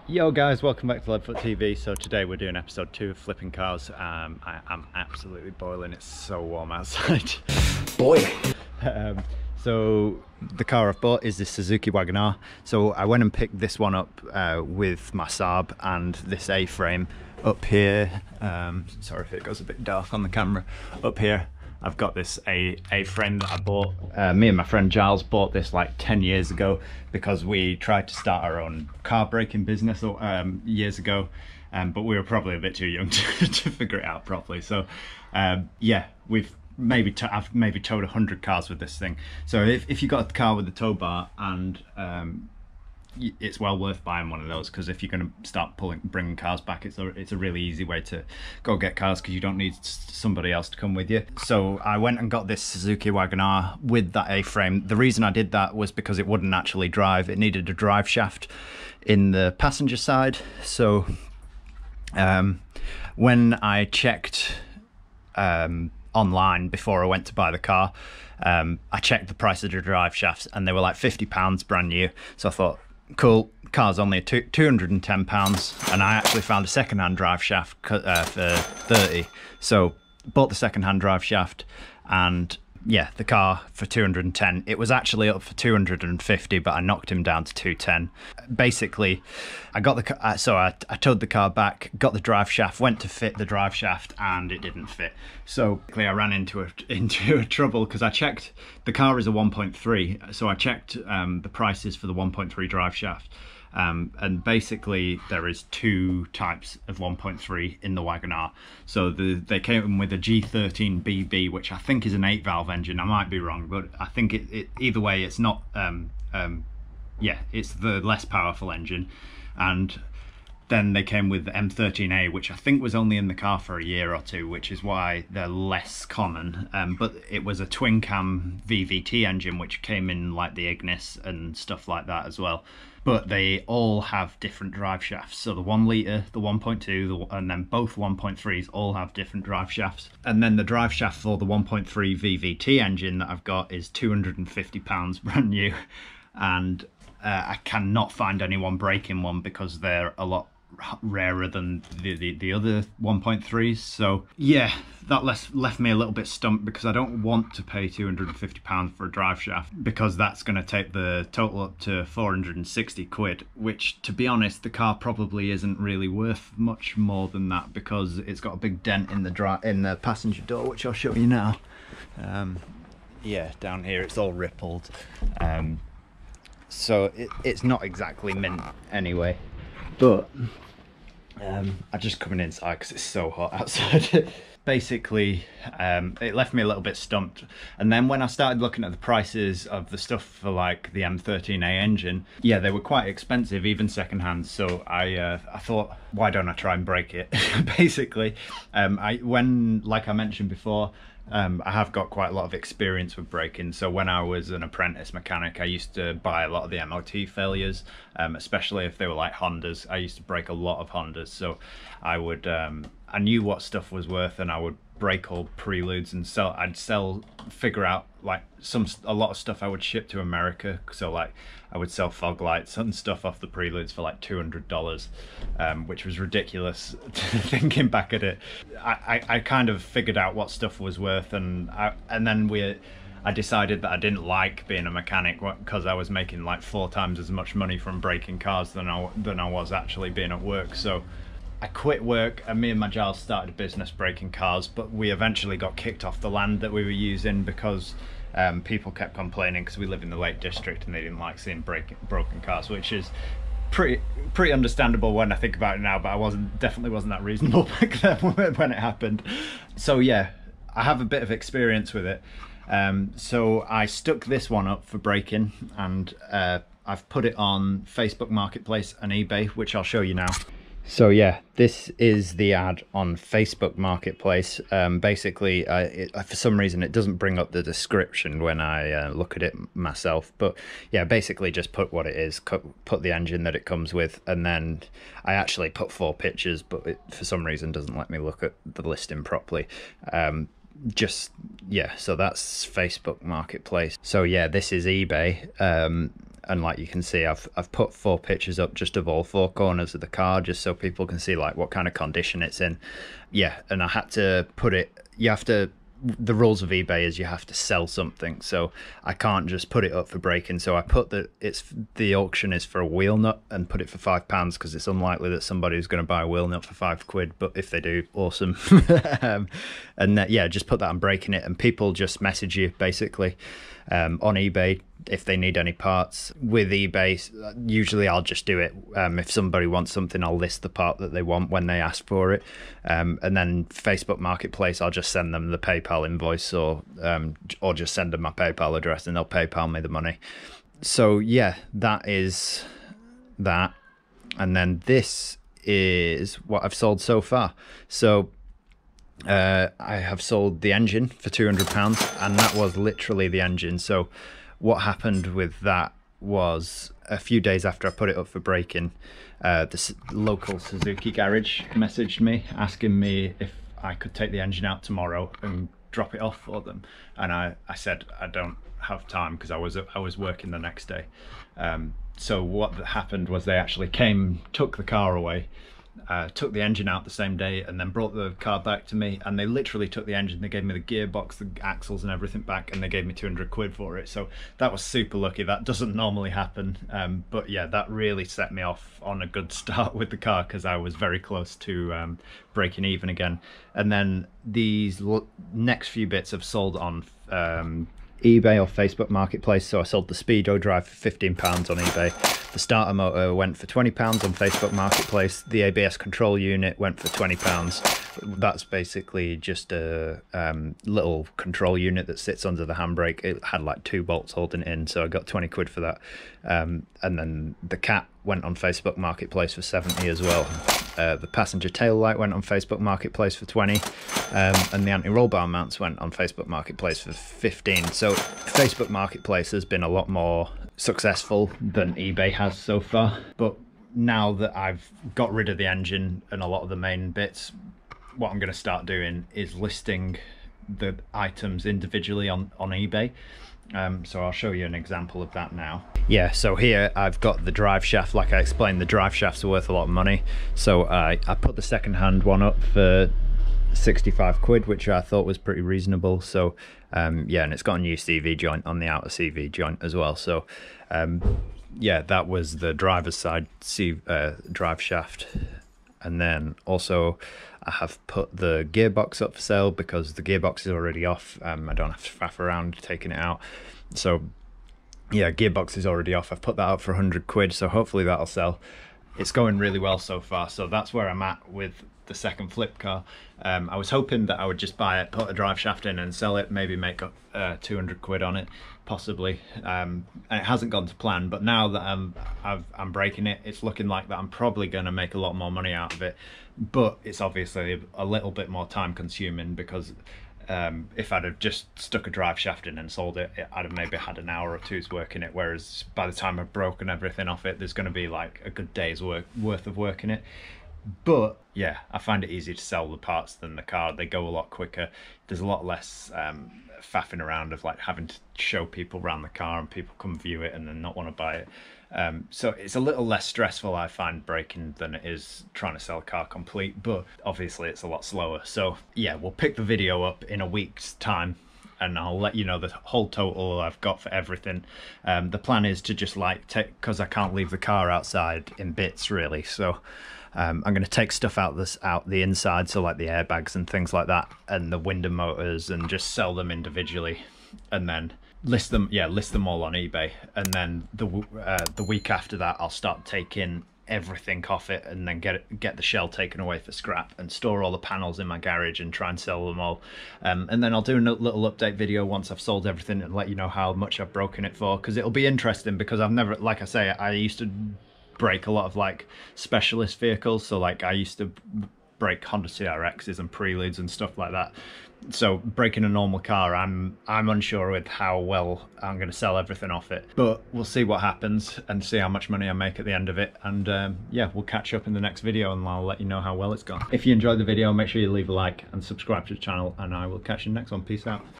Yo guys, welcome back to LeadFoot TV. So today we're doing episode 2 of Flipping Cars. I'm absolutely boiling, it's so warm outside. Boiling! So the car I've bought is the Suzuki Wagon R. So I went and picked this one up with my Saab and this A-frame up here. Sorry if it goes a bit dark on the camera. Up here I've got this A-frame that I bought. Me and my friend Giles bought this like 10 years ago because we tried to start our own car braking business years ago, but we were probably a bit too young to figure it out properly. So yeah, I've maybe towed 100 cars with this thing. So if you got a car with a tow bar, and it's well worth buying one of those, because if you're going to start bringing cars back, it's a really easy way to go get cars, because you don't need somebody else to come with you. So I went and got this Suzuki Wagon R with that A-frame. The reason I did that was because it wouldn't actually drive. It needed a drive shaft in the passenger side. So when I checked online before I went to buy the car, I checked the price of the drive shafts and they were like £50 brand new. So I thought, cool, car's only £210, and I actually found a second-hand drive shaft for 30. So bought the second-hand drive shaft, and yeah, the car for 210. It was actually up for 250, but I knocked him down to 210. Basically, I got the car, so I towed the car back, got the drive shaft, went to fit the drive shaft, and it didn't fit. So I ran into a trouble, because I checked, the car is a 1.3, so I checked the prices for the 1.3 drive shaft. And basically there is two types of 1.3 in the Wagon R. So they came with a G13 BB, which I think is an 8-valve engine. I might be wrong, but I think it either way, it's not, yeah, it's the less powerful engine. And then they came with the M13A, which I think was only in the car for a year or two, which is why they're less common. But it was a twin cam VVT engine, which came in like the Ignis and stuff like that as well. But they all have different drive shafts. So the 1 litre, the 1.2, and then both 1.3s all have different drive shafts. And then the drive shaft for the 1.3 VVT engine that I've got is £250 brand new. And I cannot find anyone breaking one, because they're a lot rarer than the other 1.3s. So yeah, that left me a little bit stumped, because I don't want to pay £250 for a drive shaft, because that's going to take the total up to 460 quid, which, to be honest, the car probably isn't really worth much more than that, because it's got a big dent in the passenger door, which I'll show you now. Yeah, down here it's all rippled, so it's not exactly mint anyway. But I'm just coming inside because it's so hot outside. Basically, it left me a little bit stumped. And then when I started looking at the prices of the stuff for like the M13A engine, yeah, they were quite expensive, even secondhand. So I thought, why don't I try and break it? Basically, like I mentioned before, I have got quite a lot of experience with braking. So when I was an apprentice mechanic, I used to buy a lot of the MOT failures, especially if they were like Hondas. I used to break a lot of Hondas, so I knew what stuff was worth, and I would break all preludes and figure out like a lot of stuff I would ship to America. So like I would sell fog lights and stuff off the preludes for like $200, which was ridiculous thinking back at it. I kind of figured out what stuff was worth, and then I decided that I didn't like being a mechanic, because I was making like 4 times as much money from breaking cars than I was actually being at work. So I quit work, and me and my Giles started a business breaking cars, but we eventually got kicked off the land that we were using, because people kept complaining, because we live in the Lake District and they didn't like seeing broken cars, which is pretty understandable when I think about it now, but I definitely wasn't that reasonable back then when it happened. So yeah, I have a bit of experience with it. So I stuck this one up for breaking, and I've put it on Facebook Marketplace and eBay, which I'll show you now. So yeah, this is the ad on Facebook Marketplace. Basically, for some reason it doesn't bring up the description when I look at it myself, but yeah, basically just put what it is, put the engine that it comes with, and then I actually put 4 pictures, but it for some reason doesn't let me look at the listing properly. Yeah, so that's Facebook Marketplace. So yeah, this is eBay. and like you can see, I've put 4 pictures up just of all 4 corners of the car, just so people can see like what kind of condition it's in. Yeah, and I had to put it, you have to, the rules of eBay is you have to sell something, so I can't just put it up for breaking. So I put the auction is for a wheel nut and put it for £5, because it's unlikely that somebody's going to buy a wheel nut for £5, but if they do, awesome. And yeah, just put that on breaking it, and people just message you basically on eBay if they need any parts. With eBay, usually I'll just do it. If somebody wants something, I'll list the part that they want when they ask for it, and then Facebook Marketplace, I'll just send them the PayPal invoice, or just send them my PayPal address and they'll PayPal me the money. So yeah, that is that. And then this is what I've sold so far. So I have sold the engine for £200, and that was literally the engine. So what happened with that was, a few days after I put it up for breaking, this local Suzuki garage messaged me asking me if I could take the engine out tomorrow and drop it off for them, and I said I don't have time because I was working the next day. So what happened was they actually came, took the car away, took the engine out the same day, and then brought the car back to me, and they literally took the engine, they gave me the gearbox, the axles and everything back, and they gave me £200 for it. So that was super lucky. That doesn't normally happen, but yeah, that really set me off on a good start with the car, because I was very close to breaking even again. And then these next few bits have sold on eBay or Facebook Marketplace. So I sold the Speedo drive for £15 on eBay. The starter motor went for £20 on Facebook Marketplace. The ABS control unit went for £20. That's basically just a little control unit that sits under the handbrake. It had like 2 bolts holding it in, so I got £20 for that. And then the cat went on Facebook Marketplace for 70 as well. The passenger tail light went on Facebook Marketplace for 20, and the anti-roll bar mounts went on Facebook Marketplace for 15. So Facebook Marketplace has been a lot more successful than eBay has so far. But now that I've got rid of the engine and a lot of the main bits, what I'm going to start doing is listing the items individually on eBay. So I'll show you an example of that now. Yeah, so here I've got the drive shaft. Like I explained, the drive shafts are worth a lot of money. So I put the second-hand one up for £65, which I thought was pretty reasonable. So yeah, and it's got a new CV joint on the outer CV joint as well. So yeah, that was the driver's side drive shaft. And then also I have put the gearbox up for sale, because the gearbox is already off. I don't have to faff around taking it out. So yeah, gearbox is already off. I've put that out for £100, so hopefully that'll sell. It's going really well so far. So that's where I'm at with the second flip car. I was hoping that I would just buy it, put a drive shaft in and sell it, maybe make up £200 on it, possibly. And it hasn't gone to plan, but now that I'm breaking it, it's looking like that I'm probably going to make a lot more money out of it. But it's obviously a little bit more time consuming, because if I'd have just stuck a drive shaft in and sold it, I'd have maybe had an hour or two's work in it, whereas by the time I've broken everything off it, there's going to be like a good day's worth of work in it. But yeah, I find it easier to sell the parts than the car. They go a lot quicker. There's a lot less faffing around of like having to show people around the car and people come view it and then not want to buy it. So it's a little less stressful, I find, breaking than it is trying to sell a car complete, but obviously it's a lot slower. So yeah, we'll pick the video up in a week's time and I'll let you know the whole total I've got for everything. The plan is to just like take, because I can't leave the car outside in bits really, so I'm going to take stuff out the inside, so like the airbags and things like that, and the window motors, and just sell them individually, and then list them all on eBay. And then the week after that, I'll start taking everything off it, and then get the shell taken away for scrap, and store all the panels in my garage and try and sell them all. And then I'll do a little update video once I've sold everything and let you know how much I've broken it for, because it'll be interesting, because I've never, like I say, I used to break a lot of like specialist vehicles, so like I used to break Honda CRXs and Preludes and stuff like that. So breaking a normal car, I'm unsure with how well I'm going to sell everything off it, but we'll see what happens and see how much money I make at the end of it. And yeah, we'll catch up in the next video and I'll let you know how well it's gone. If you enjoyed the video, make sure you leave a like and subscribe to the channel, and I will catch you in the next one. Peace out.